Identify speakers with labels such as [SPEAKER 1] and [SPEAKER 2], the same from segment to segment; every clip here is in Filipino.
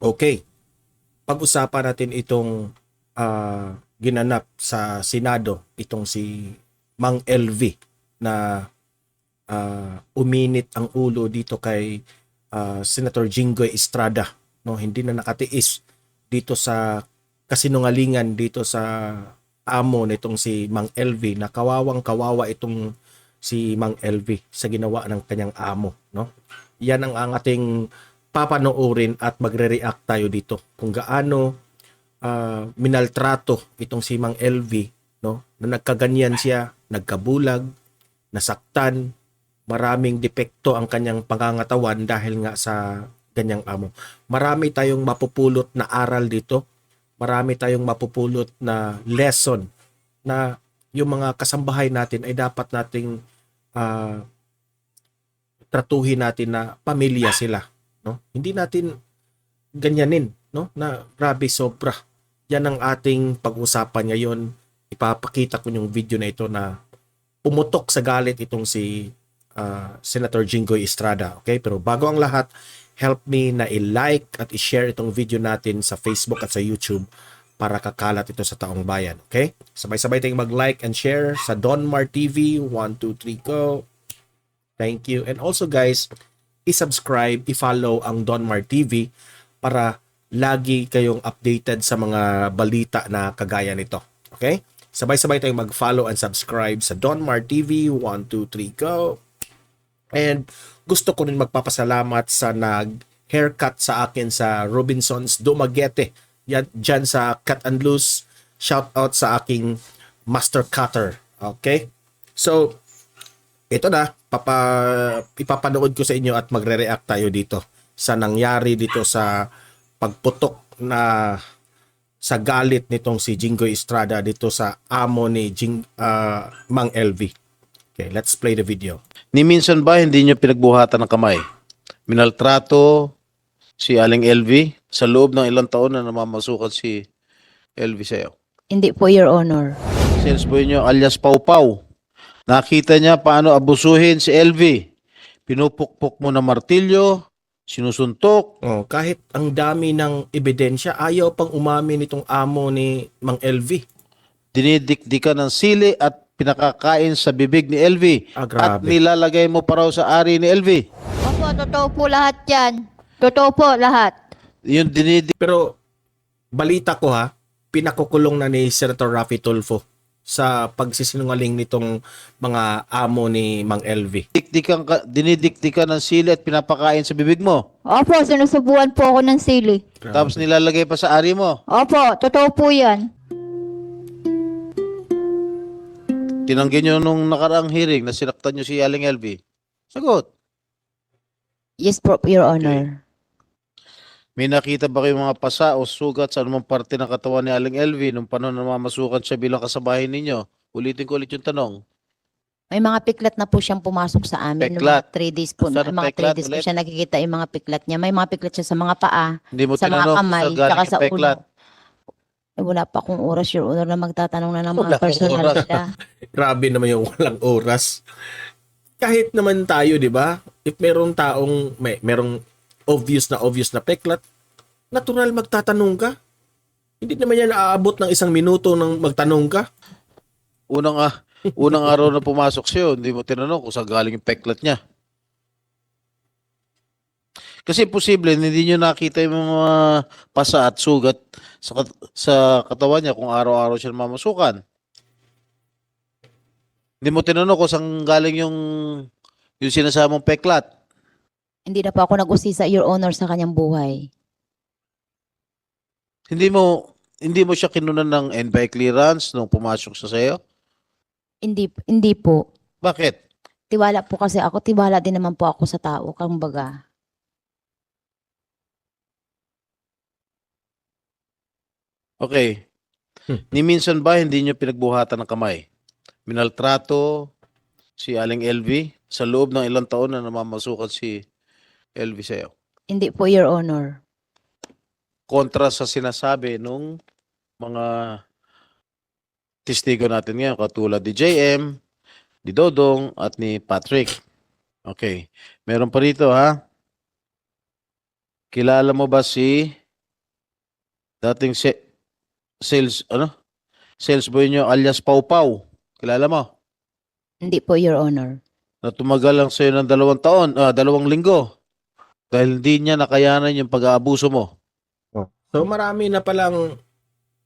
[SPEAKER 1] Okay, pag-usapan natin itong ginanap sa Senado, itong si Mang LV na uminit ang ulo dito kay Senator Jinggoy Estrada, no? Hindi na nakatiis dito sa kasinungalingan dito sa amo nitong si Mang LV, na kawawang-kawawa itong si Mang LV sa ginawa ng kanyang amo, no? Yan ang ating papanoorin at magre-react tayo dito kung gaano minaltrato itong si Mang LV, no? Na nagkaganyan siya, nagkabulag, nasaktan, maraming depekto ang kanyang pangangatawan dahil nga sa ganyang amo. Marami tayong mapupulot na aral dito. Marami tayong mapupulot na lesson na yung mga kasambahay natin ay dapat nating tratuhin natin na pamilya sila, no? Hindi natin ganyanin, no? Na grabe, sobra. Yan ang ating pag-usapan ngayon. Ipapakita ko yung video na ito na umutok sa galit itong si Senator Jinggoy Estrada. Okay? Pero bago ang lahat, help me na i-like at i-share itong video natin sa Facebook at sa YouTube para kakalat ito sa taong bayan. Okay? Sabay-sabay tayong mag-like and share sa Donmar TV. 1, 2, 3, go! Thank you. And also guys, i-subscribe, i-follow ang Donmar TV para lagi kayong updated sa mga balita na kagaya nito. Okay? Sabay-sabay tayong mag-follow and subscribe sa Donmar TV. 1, 2, 3, go! And gusto ko rin magpapasalamat sa nag-haircut sa akin sa Robinson's Dumaguete. Yan, dyan sa Cut and Loose. Shout out sa aking master cutter. Okay? So, ito na. Ipapanood ko sa inyo at magre-react tayo dito sa nangyari dito sa pagputok na sa galit nitong si Jinggoy Estrada dito sa amo ni Mang LV. Okay, let's play the video.
[SPEAKER 2] Ni minsan ba hindi nyo pinagbuhatan ng kamay? Minaltrato si Aling LV sa loob ng ilang taon na namamasukan si LV sa'yo?
[SPEAKER 3] Hindi po, Your Honor.
[SPEAKER 2] Sales boy nyo alias Pau Pau. Nakita niya paano abusuhin si LV. Pinupukpok mo na martilyo, sinusuntok.
[SPEAKER 1] Oh, kahit ang dami ng ebidensya, ayaw pang umamin nitong amo ni Mang LV.
[SPEAKER 2] Dinidikdikan ng sili at pinakakain sa bibig ni LV. At
[SPEAKER 1] Grabe.
[SPEAKER 2] nilalagay mo pa raw sa ari ni LV.
[SPEAKER 3] Opo, totoo po lahat yan. Totoo po lahat.
[SPEAKER 2] Yung
[SPEAKER 1] Pero balita ko ha, pinakukulong na ni Senator Raffy Tulfo sa pagsisinungaling nitong mga amo ni Mang LV.
[SPEAKER 2] dinidikdikan ng sili at pinapakain sa bibig mo.
[SPEAKER 3] Opo, sinusubuan po ako ng sili.
[SPEAKER 2] Tapos nilalagay pa sa ari mo.
[SPEAKER 3] Opo, totoo po yan.
[SPEAKER 2] Tinanggi nyo nung nakaraang hearing na sinaktan nyo si Aling LV. Sagot.
[SPEAKER 3] Yes po, Your Honor.
[SPEAKER 2] May nakita ba kayong mga pasa o sugat sa anumang parte ng katawan ni Aling LV nung panahon na mamasukan siya bilang kasabahay ninyo? Ulitin ko ulit yung tanong.
[SPEAKER 3] May mga piklat na po siyang pumasok sa amin.
[SPEAKER 2] Piklat?
[SPEAKER 3] Mga 3 days po.
[SPEAKER 2] Saan ang
[SPEAKER 3] Mga
[SPEAKER 2] piklat
[SPEAKER 3] 3 days po
[SPEAKER 2] ulit?
[SPEAKER 3] siya nakikita yung mga piklat niya. May mga piklat siya sa mga paa,
[SPEAKER 2] Hindi mo
[SPEAKER 3] sa mga
[SPEAKER 2] tinanong
[SPEAKER 3] kamay,
[SPEAKER 2] sa galing
[SPEAKER 3] tsaka
[SPEAKER 2] yung
[SPEAKER 3] sa
[SPEAKER 2] peklat.
[SPEAKER 3] ulo. Eh, wala pa akong oras, Your Honor, na magtatanong na ng
[SPEAKER 2] Wala
[SPEAKER 3] mga
[SPEAKER 2] akong
[SPEAKER 3] personal
[SPEAKER 2] oras.
[SPEAKER 3] nila.
[SPEAKER 1] Grabe naman yung walang oras. Kahit naman tayo, di ba? If merong taong, merong obvious na peklat, natural magtatanong ka. Hindi naman yan aabot ng 1 minuto nang magtanong ka.
[SPEAKER 2] Unang araw na pumasok siya, hindi mo tinanong kung saan galing yung peklat niya. Kasi posible, hindi nyo nakita yung mga pasa at sugat sa katawan niya kung araw-araw siya mamasukan. Hindi mo tinanong kung saan galing yung sinasamang peklat.
[SPEAKER 3] Hindi na po ako nag-usisa, Your Honor, sa kanyang buhay.
[SPEAKER 2] Hindi mo siya kinunan ng NBI clearance nung pumasok sa sayo?
[SPEAKER 3] Hindi po.
[SPEAKER 2] Bakit?
[SPEAKER 3] Tiwala po kasi ako. Tiwala din naman po ako sa tao. Kumbaga.
[SPEAKER 2] Okay. Ni minsan ba hindi nyo pinagbuhatan ng kamay? Minaltrato si Aling LV sa loob ng ilang taon na namamasukan si LV sa'yo?
[SPEAKER 3] Hindi po, Your Honor.
[SPEAKER 2] Kontra sa sinasabi nung mga testigo natin ngayon katulad ni JM, ni Dodong at ni Patrick. Okay. Meron pa rito ha. Kilala mo ba si dating sales, sales boy nyo alias Pau Pau. Kilala mo?
[SPEAKER 3] Hindi po, Your Honor.
[SPEAKER 2] Na tumagal lang sa'yo ng 2 linggo. Dahil hindi niya nakayanan yung pag-aabuso mo.
[SPEAKER 1] So marami na palang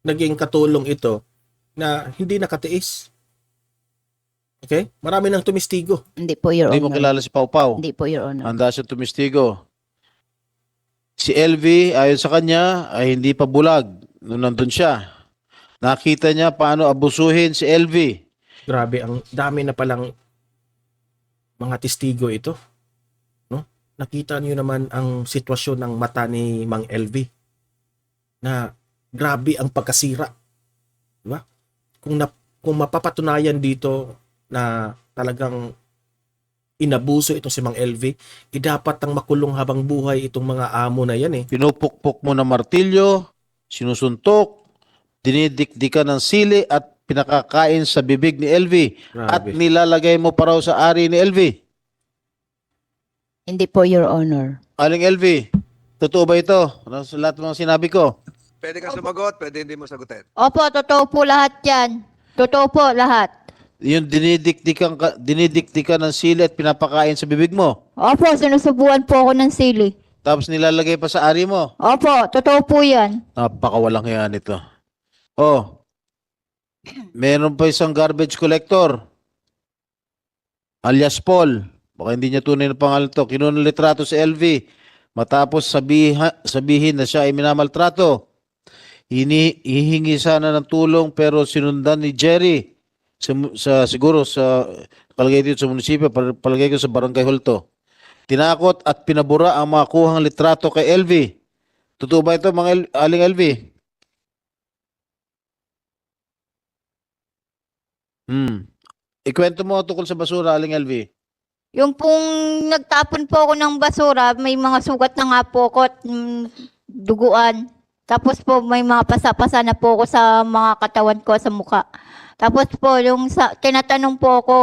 [SPEAKER 1] naging katulong ito na hindi nakatiis. Okay? Marami nang tumistigo.
[SPEAKER 3] Hindi po, Your
[SPEAKER 2] Hindi mo
[SPEAKER 3] Honor.
[SPEAKER 2] kilala si Pau Pau.
[SPEAKER 3] Hindi po, Your Honor.
[SPEAKER 2] Handa siya tumistigo. Si LV, ayon sa kanya, ay hindi pa bulag nung nandun siya. Nakita niya paano abusuhin si LV.
[SPEAKER 1] Grabe, ang dami na palang mga testigo ito. No? Nakita niyo naman ang sitwasyon ng mata ni Mang LV na grabe ang pagkasira. Diba? Kung mapapatunayan dito na talagang inabuso itong si Mang LV, dapat ang makulong habang buhay itong mga amo na yan eh.
[SPEAKER 2] Pinupukpok mo ng martilyo, sinusuntok, dinidikdikan ng sili at pinakakain sa bibig ni LV. At
[SPEAKER 1] Grabe.
[SPEAKER 2] nilalagay mo pa raw sa ari ni LV.
[SPEAKER 3] Hindi po, Your Honor.
[SPEAKER 2] Aling LV, totoo ba ito? Ano sa lahat ng mga sinabi ko?
[SPEAKER 4] Pwede kang sumagot, pwede hindi mo sagutin.
[SPEAKER 5] Opo, totoo po lahat yan. Totoo po lahat.
[SPEAKER 2] Yung dinidikdikan ng sili at pinapakain sa bibig mo.
[SPEAKER 5] Opo, sinusubuan po ako ng sili.
[SPEAKER 2] Tapos nilalagay pa sa ari mo.
[SPEAKER 5] Opo, totoo po yan.
[SPEAKER 2] Napakawalang hiya nito. Oh. Meron pa isang garbage collector. Alias Paul. Baka hindi niya tunay na pangalan to. Kinuha ng litrato si LV. Matapos sabihin na siya ay minamaltrato. Hihingi sana ng tulong pero sinundan ni Jerry. Siguro sa palagay dito sa munisipyo, palagay ko sa Barangay Holto. Tinakot at pinabura ang mga kuhang litrato kay LV. Totoo ba ito, mga Aling LV? Ikwento mo tungkol sa basura, Aling LV.
[SPEAKER 5] Yung pong nagtapon po ako ng basura, may mga sugat na nga po ako at duguan. Tapos po may mga pasa-pasa na po ako sa mga katawan ko sa mukha. Tapos po, tinatanong po ako,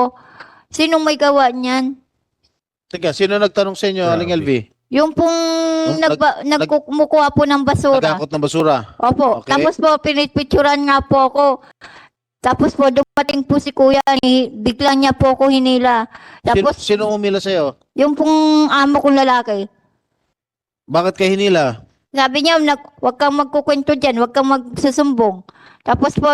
[SPEAKER 5] sinong may gawa niyan?
[SPEAKER 2] Teka, sino nagtanong sa inyo, Aling
[SPEAKER 1] Grabe.
[SPEAKER 2] LV?
[SPEAKER 5] Yung pong nagkumukuha po ng basura.
[SPEAKER 2] Nagkakot ng basura.
[SPEAKER 5] Opo.
[SPEAKER 2] Okay.
[SPEAKER 5] Tapos po, pinipicturan nga po ako. Tapos po, dumating po si kuya, biglang niya po ako hinila. Tapos,
[SPEAKER 2] Sino umila sa'yo?
[SPEAKER 5] yung pong amo kong lalaki,
[SPEAKER 2] Bakit ka hinila?
[SPEAKER 5] sabi niya, wag kang magkukwento dyan, wag kang magsusumbong. Tapos po,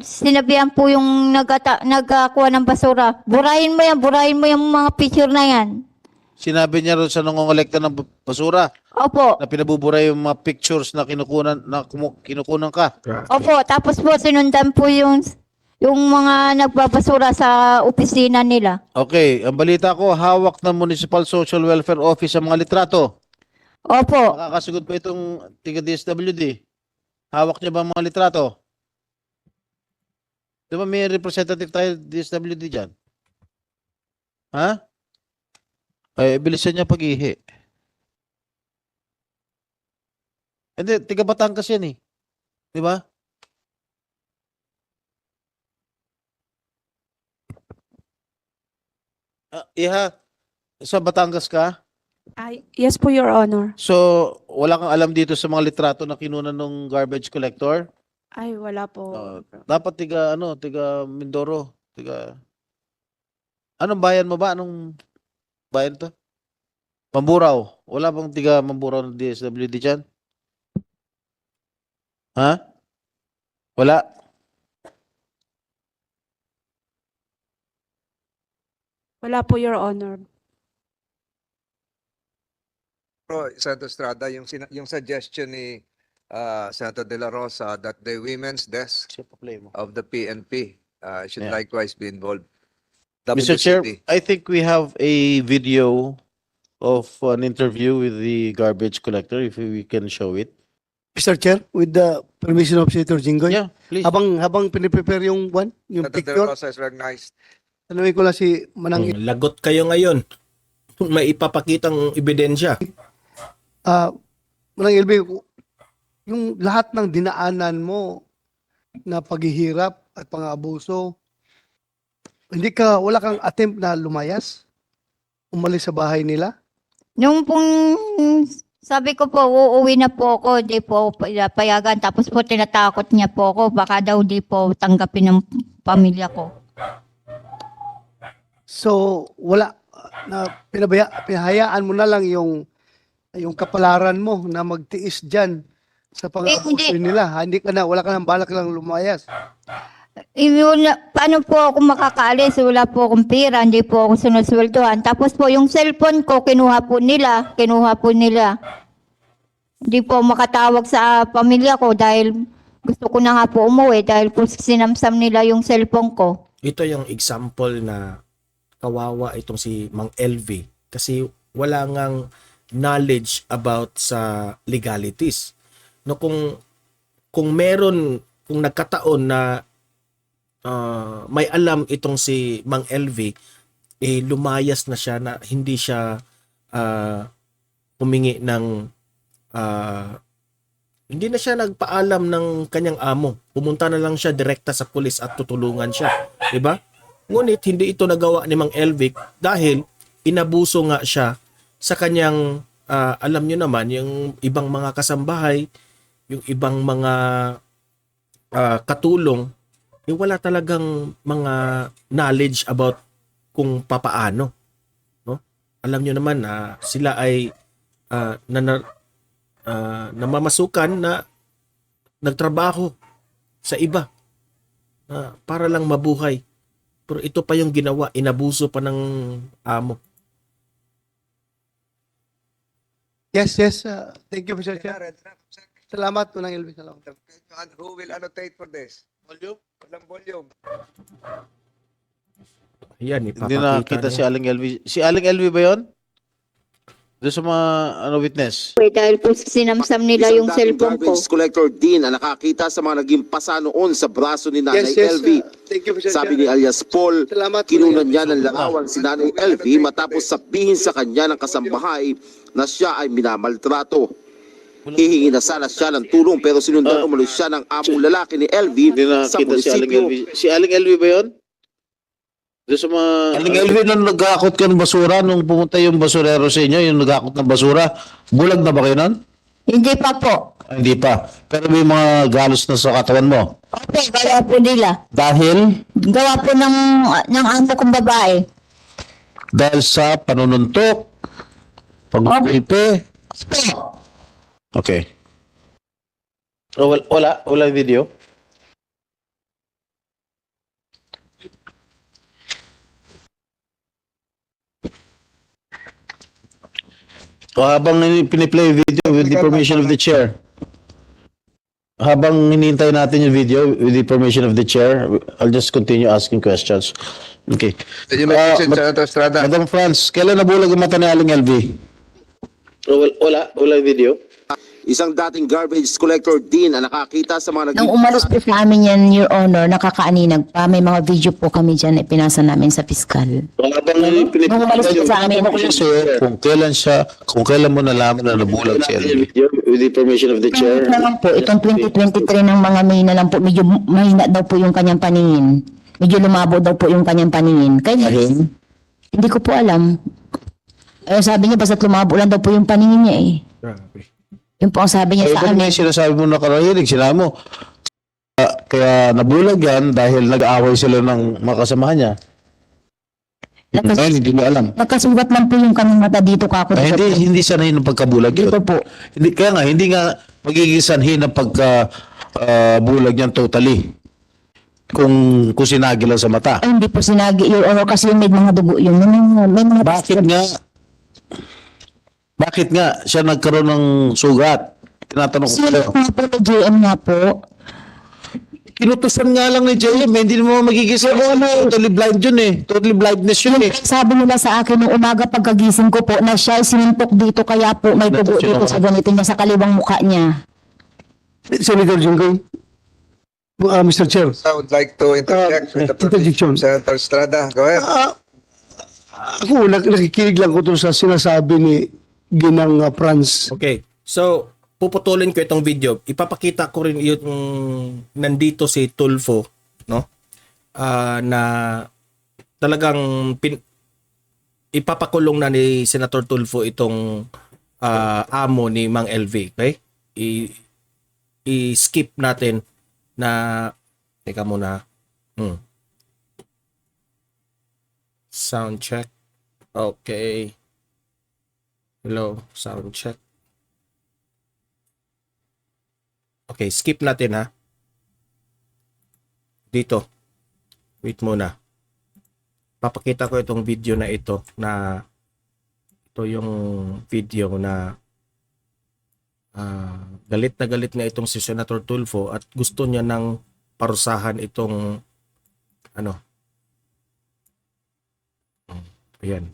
[SPEAKER 5] sinabihan po yung nagkakuha ng basura, burahin mo yung mga picture na yan.
[SPEAKER 2] Sinabi niya rin sa nangongolekta ng basura
[SPEAKER 5] Opo.
[SPEAKER 2] na pinabubura yung mga pictures na kinukunan ka.
[SPEAKER 1] Grabe.
[SPEAKER 5] Opo, tapos po sinundan po yung mga nagbabasura sa opisina nila.
[SPEAKER 2] Okay, ang balita ko, hawak ng Municipal Social Welfare Office ang mga litrato.
[SPEAKER 5] Opo.
[SPEAKER 2] Makakasagot pa itong tiga DSWD. Hawak niya ba ang mga litrato? Di ba may representative tayo DSWD dyan? Ha? Ay, bilisan niya pag-ihi. Hindi, tiga Batangas yan eh. Di ba? Iha, sa Batangas ka?
[SPEAKER 6] Yes po, Your Honor.
[SPEAKER 2] So, wala kang alam dito sa mga litrato na kinunan ng garbage collector?
[SPEAKER 6] Ay, wala po.
[SPEAKER 2] Dapat tiga Mindoro, Anong bayan mo ba? Anong bayan to? Mamburao. Wala bang tiga Mamburao ng DSWD dyan? Ha? Wala?
[SPEAKER 6] Wala po, Your Honor.
[SPEAKER 4] Pero, Senator Estrada, yung suggestion ni Senator De La Rosa that the women's desk
[SPEAKER 2] Siya pa play mo.
[SPEAKER 4] of the PNP should
[SPEAKER 2] Yeah.
[SPEAKER 4] likewise be involved.
[SPEAKER 2] Mr. Chair,
[SPEAKER 4] WCD.
[SPEAKER 2] I think we have a video of an interview with the garbage collector, if we can show it.
[SPEAKER 7] Mr. Chair, with the permission of Senator Jinggoy,
[SPEAKER 2] Yeah, please.
[SPEAKER 7] habang piniprepare yung yung
[SPEAKER 4] Senator De La
[SPEAKER 7] picture,
[SPEAKER 4] Rosa is recognized.
[SPEAKER 7] tanungin ko lang si Manang
[SPEAKER 1] Lagot kayo ngayon. May ipapakitang ebidensya.
[SPEAKER 7] Manang Ilbe, yung lahat ng dinaanan mo na paghihirap at pang-abuso, wala kang attempt na lumayas? Umalis sa bahay nila?
[SPEAKER 5] Nung pong Sabi ko po, uuwi na po ako, di po ako payagan. Tapos po tinatakot niya po ako, baka daw di po tanggapin ng pamilya ko.
[SPEAKER 7] So, wala na pinahayaan mo na lang yung kapalaran mo na magtiis diyan sa pang-abuso
[SPEAKER 5] hindi.
[SPEAKER 7] nila. Wala ka nang balak lang lumayas.
[SPEAKER 5] Paano po ako makakaalis? Wala po akong pera, hindi po ako sinusweldohan. Tapos po yung cellphone ko, kinuha po nila. Hindi po makatawag sa pamilya ko dahil gusto ko na nga po umuwi dahil po sinamsam nila yung cellphone ko.
[SPEAKER 1] Ito yung example na kawawa itong si Mang LV kasi wala ngang knowledge about sa legalities. No, kung meron, kung nagkataon na may alam itong si Mang LV, eh lumayas na siya na hindi siya humingi ng hindi na siya nagpaalam ng kanyang amo. Pumunta na lang siya direkta sa pulis at tutulungan siya. Diba? Ngunit hindi ito nagawa ni Mang Elvic dahil inabuso nga siya sa kanyang, alam nyo naman, yung ibang mga kasambahay, yung ibang mga katulong, eh wala talagang mga knowledge about kung papaano. No? Alam nyo naman na sila ay namamasukan na nagtrabaho sa iba para lang mabuhay. Pero ito pa yung ginawa, inabuso pa ng amo.
[SPEAKER 7] Yes. Thank you, Mr. Chair. Salamat po ng Elvis. Salamat.
[SPEAKER 4] And who will annotate for this? Volume? Walang volume.
[SPEAKER 1] Ayan,
[SPEAKER 2] Hindi
[SPEAKER 1] ipapakita
[SPEAKER 2] nakita
[SPEAKER 1] niya.
[SPEAKER 2] si Aling LV. Si Aling LV ba yun? Doon sa mga witness.
[SPEAKER 5] Dahil po sinamsam nila yung cellphone ko.
[SPEAKER 8] Garbage collector din ang nakakita sa mga naging pasa noon sa braso ni Nanay LV.
[SPEAKER 7] Thank you, Mr.
[SPEAKER 8] Sabi
[SPEAKER 7] Chair.
[SPEAKER 8] ni alias Paul,
[SPEAKER 7] Salamat po
[SPEAKER 8] kinunan
[SPEAKER 7] ng
[SPEAKER 8] niya ng larawan si Nanay LV matapos sabihin sa kanya ng kasambahay na siya ay minamaltrato. Hihingi na sana siya ng tulong pero sinundan umano siya ng among lalaki ni LV
[SPEAKER 2] Hindi
[SPEAKER 8] sa
[SPEAKER 2] nakita si Aling
[SPEAKER 8] munisipyo.
[SPEAKER 2] LV. Si Aling LV ba yun? Doon sa mga... Aling LV nung nag-akot ka ng basura, nung pumunta yung basurero sa inyo, yung nag-akot ng basura, bulag na ba kayo nun?
[SPEAKER 5] Hindi pa po.
[SPEAKER 2] Hindi pa. Pero may mga galos na sa katawan mo.
[SPEAKER 5] Okay, gawa po nila.
[SPEAKER 2] Dahil?
[SPEAKER 5] Gawa po ng amo kong babae.
[SPEAKER 2] Dahil sa panununtok, pag-ipe. Okay. Oh, wala video. O habang piniplay yung video with the permission of the chair. Habang hinihintay natin yung video with the permission of the chair, I'll just continue asking questions. Okay.
[SPEAKER 4] You may proceed, Senator Estrada.
[SPEAKER 2] Madam Franz, kailan nabulag ang mata ni Aling LV? Oh, wala video.
[SPEAKER 8] Isang dating garbage collector din ang nakakita sa mga
[SPEAKER 3] Nung
[SPEAKER 8] naging
[SPEAKER 3] umalis po sa amin yan, Your Honor, nakakaaninag pa. May mga video po kami dyan na ipinasa namin sa piskal.
[SPEAKER 2] Habang
[SPEAKER 3] Nung umalis po sa amin,
[SPEAKER 2] kung kailan mo nalaman na nabulag si LV? With the permission of the chair.
[SPEAKER 3] na lang po, itong 2023 ng mga May na lang po, medyo mahina daw po yung kanyang paningin. Medyo lumabo daw po yung kanyang paningin. Kaya hindi ko po alam. Eh, sabi niya, basta lumabo lang daw po yung paningin niya eh.
[SPEAKER 1] Grabe.
[SPEAKER 3] Yun po ang sabi niya
[SPEAKER 2] Ay,
[SPEAKER 3] sa
[SPEAKER 2] ito
[SPEAKER 3] amin.
[SPEAKER 2] may sinasabi mo na karahilig, sila mo. Kaya nabulag yan dahil nag-aaway sila ng mga kasamahan niya. Ngayon, hindi mo alam.
[SPEAKER 3] Nagkasugat lang po yung kanyang mata dito kako.
[SPEAKER 2] Ay, hindi sanay ng pagkabulag yun.
[SPEAKER 3] Dito po.
[SPEAKER 2] Hindi nga magiging sanhi ng pagkabulag niyan totally. Kung sinagi lang sa mata.
[SPEAKER 3] Ay, hindi po sinagi, Your Honor, kasi may mga dugo yun. May mga
[SPEAKER 2] Bakit nga siya nagkaroon ng sugat? Tinatanong ko
[SPEAKER 3] Sino
[SPEAKER 2] sa'yo.
[SPEAKER 3] nga po na JM nga po?
[SPEAKER 2] Kinutusan nga lang ni JM, hindi mo magigisa ko ano. Totally blind yun eh. Totally blindness yun eh.
[SPEAKER 3] Sabi nila sa akin nung umaga pagkagising ko po na siya ay sinuntok dito kaya po may dugo dito sa ganito niya sa kaliwang mukha niya.
[SPEAKER 7] Senator Junggoy. Mr. Chair.
[SPEAKER 4] I would like to interject with the
[SPEAKER 7] Interjection.
[SPEAKER 4] permission of Senator Estrada. Go ahead.
[SPEAKER 7] Ako, nakikinig lang ko to sa sinasabi ni Ginang Franz.
[SPEAKER 1] Okay. So, puputulin ko itong video. Ipapakita ko rin yung nandito si Tulfo, no? Na talagang ipapakulong na ni Senator Tulfo itong amo ni Mang LV. Okay? I-skip natin na teka muna. Sound check. Okay. Hello, sound check. Okay, skip natin ha. Dito. Wait muna. Papakita ko itong video na ito na ito yung video na galit na galit nga itong si Senator Tulfo at gusto niya ng parusahan itong ano. Ayan.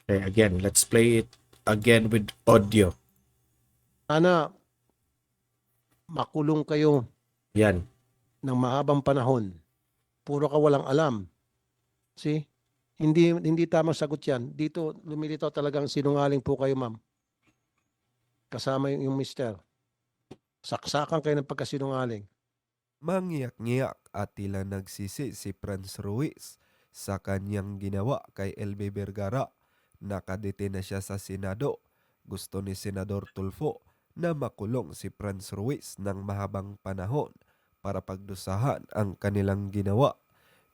[SPEAKER 1] Okay, again, let's play it again with audio.
[SPEAKER 9] Sana makulong kayo
[SPEAKER 1] Yan.
[SPEAKER 9] ng mahabang panahon. Puro ka walang alam. See? Hindi tamang sagot yan. Dito, lumilitaw talagang sinungaling po kayo, ma'am. Kasama yung mister. Saksakan kayo ng pagkasinungaling.
[SPEAKER 10] Mangyak-ngyak at tila nagsisi si Franz Ruiz sa kanyang ginawa kay LB Vergara. Nakadete na siya sa Senado. Gusto ni Senador Tulfo na makulong si Franz Ruiz ng mahabang panahon para pagdusahan ang kanilang ginawa.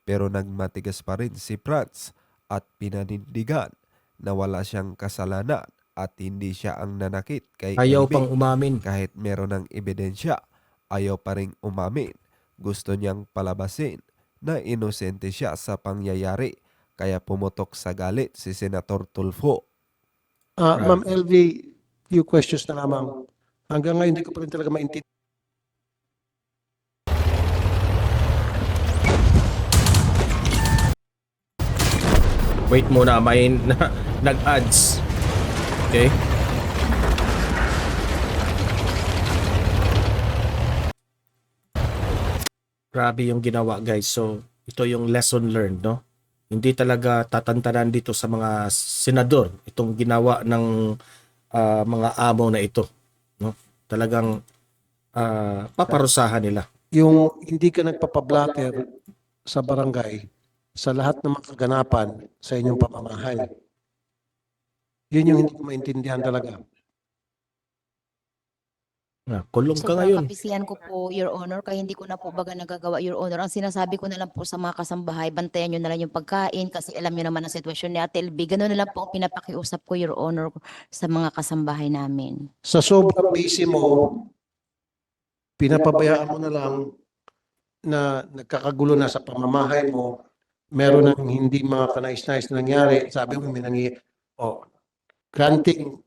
[SPEAKER 10] Pero nagmatigas pa rin si Franz at pinanindigan na wala siyang kasalanan at hindi siya ang nanakit kay
[SPEAKER 1] Ayaw
[SPEAKER 10] LB.
[SPEAKER 1] pang umamin.
[SPEAKER 10] Kahit meron ng ebidensya, ayaw pa ring umamin. Gusto niyang palabasin na inosente siya sa pangyayari kaya pumutok sa galit si Senator Tulfo.
[SPEAKER 9] Ma'am LV, few questions na lamang. Hanggang ngayon, hindi ko pa rin talaga maintindihan.
[SPEAKER 1] Wait muna, may nag-ads. Okay? Grabe yung ginawa, guys. So, ito yung lesson learned, no? Hindi talaga tatantanan dito sa mga senador itong ginawa ng mga amo na ito, no? Talagang paparusahan nila.
[SPEAKER 9] Yung hindi ka nagpapablatter sa barangay sa lahat ng mga kaganapan sa inyong pamamahay. Yun yung hindi ko maintindihan talaga.
[SPEAKER 1] Kulong ka
[SPEAKER 3] Sobrang
[SPEAKER 1] ngayon.
[SPEAKER 3] kapisihan ko po, Your Honor, kaya hindi ko na po baga nagagawa, Your Honor. Ang sinasabi ko na lang po sa mga kasambahay, bantayan nyo na lang yung pagkain kasi alam nyo naman ang sitwasyon ni Ate LB. Ganun na lang po ang pinapakiusap ko, Your Honor, sa mga kasambahay namin.
[SPEAKER 9] Sa sobrang busy mo, pinapabayaan mo na lang na nagkakagulo na sa pamamahay mo, meron ng hindi mga kanais-nais na nangyari. Sabi mo, may granting,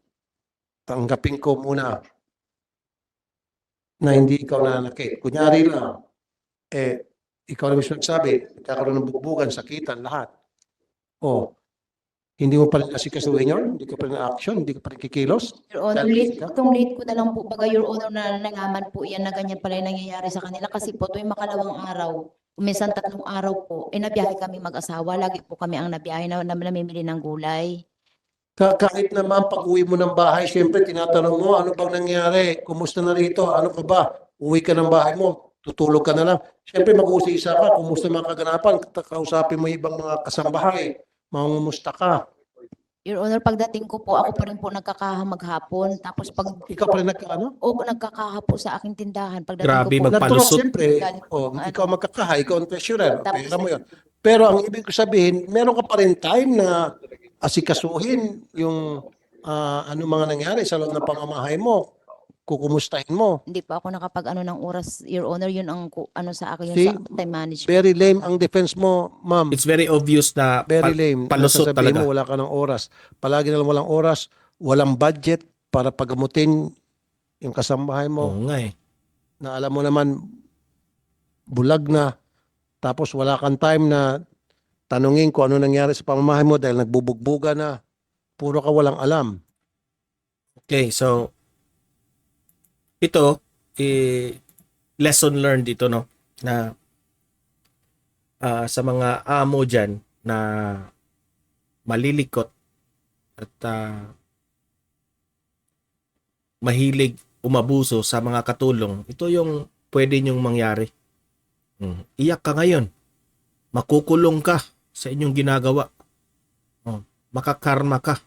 [SPEAKER 9] tanggapin ko muna na hindi ikaw nanakit. Kunyari lang, ikaw na mismo nagsabi, nagkakaroon ng bugbugan, sakitan, lahat. Hindi mo pa rin asikasuhin yun? Hindi ka pa rin action? Hindi ka pa rin kikilos?
[SPEAKER 3] Your Honor, itong late ko na lang po baga, Your Honor, na nalaman po yan na ganyan pala yung nangyayari sa kanila kasi po tuwing makalawang araw, minsan 3 araw po, nabiyahe kami mag-asawa, lagi po kami ang nabiyahe na namimili ng gulay.
[SPEAKER 9] Kahit naman pag-uwi mo ng bahay, siyempre tinatanong mo, ano bang nangyari? Kumusta na rito? Ano ka ba? Uwi ka ng bahay mo, tutulog ka na lang. Siyempre mag-uusisa ka, kumusta mga kaganapan? Kausapin mo yung ibang mga kasambahay, mangumusta ka.
[SPEAKER 3] Your Honor, pagdating ko po, ako pa rin po nagkakaha maghapon. Tapos pag
[SPEAKER 9] Ikaw pa rin nagkaano?
[SPEAKER 3] nagkakaha po sa aking tindahan. Pagdating
[SPEAKER 1] Grabe,
[SPEAKER 3] ko po,
[SPEAKER 1] Palusot.
[SPEAKER 9] Siyempre, ikaw magkakaha, ikaw ang treasurer, pera mo yun. Pero ang ibig ko sabihin, meron ka pa rin time na asikasuhin yung ano mga nangyari sa loob ng pamamahay mo, kukumustahin mo.
[SPEAKER 3] hindi pa ako nakapag ng oras, Your Honor, yun ang sa akin,
[SPEAKER 9] See?
[SPEAKER 3] yung sa time management.
[SPEAKER 9] Very lame ang defense mo, ma'am.
[SPEAKER 1] It's very obvious na
[SPEAKER 9] Very lame.
[SPEAKER 1] palusot
[SPEAKER 9] Nasasabihin
[SPEAKER 1] talaga.
[SPEAKER 9] mo, wala ka ng oras. Palagi na lang walang oras, walang budget para pagamutin yung kasambahay mo
[SPEAKER 1] Oo nga eh.
[SPEAKER 9] na alam mo naman bulag na, tapos wala kang time na tanungin kung ano nangyari sa pamamahay mo dahil nagbubugbuga na. Puro ka walang alam.
[SPEAKER 1] Okay, so ito lesson learned dito, no, na sa mga amo diyan na malilikot at mahilig umabuso sa mga katulong. Ito yung pwede nyong mangyari. Iyak ka ngayon. Makukulong ka sa inyong ginagawa. makakarma ka.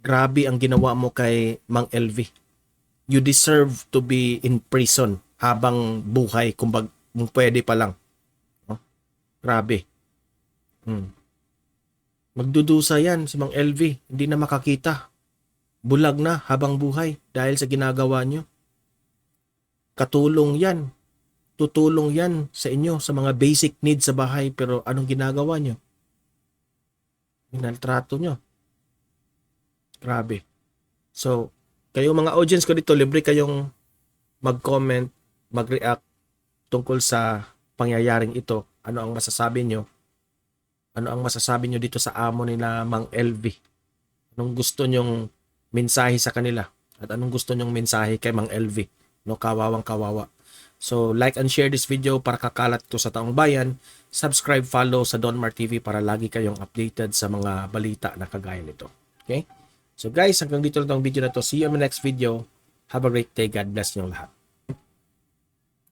[SPEAKER 1] Grabe ang ginawa mo kay Mang LV. You deserve to be in prison habang buhay kung pwede pa lang. No? Grabe. Magdudusa yan si Mang LV. Hindi na makakita. Bulag na habang buhay dahil sa ginagawa nyo. Katulong yan. Tutulong yan sa inyo sa mga basic needs sa bahay, pero anong ginagawa nyo? Minaltrato nyo. Grabe. So, kayo mga audience ko dito, libre kayong mag-comment, mag-react tungkol sa pangyayaring ito. Ano ang masasabi nyo? Ano ang masasabi nyo dito sa amo nila Mang LV? Anong gusto nyong mensahe sa kanila? At anong gusto nyong mensahe kay Mang LV? No, kawawang kawawa. So, like and share this video para kakalat to sa taong bayan. Subscribe, follow sa Donmar TV para lagi kayong updated sa mga balita na kagaya nito. Okay? So guys, hanggang dito lang tong video na to. See you in the next video. Have a great day. God bless niyo lahat.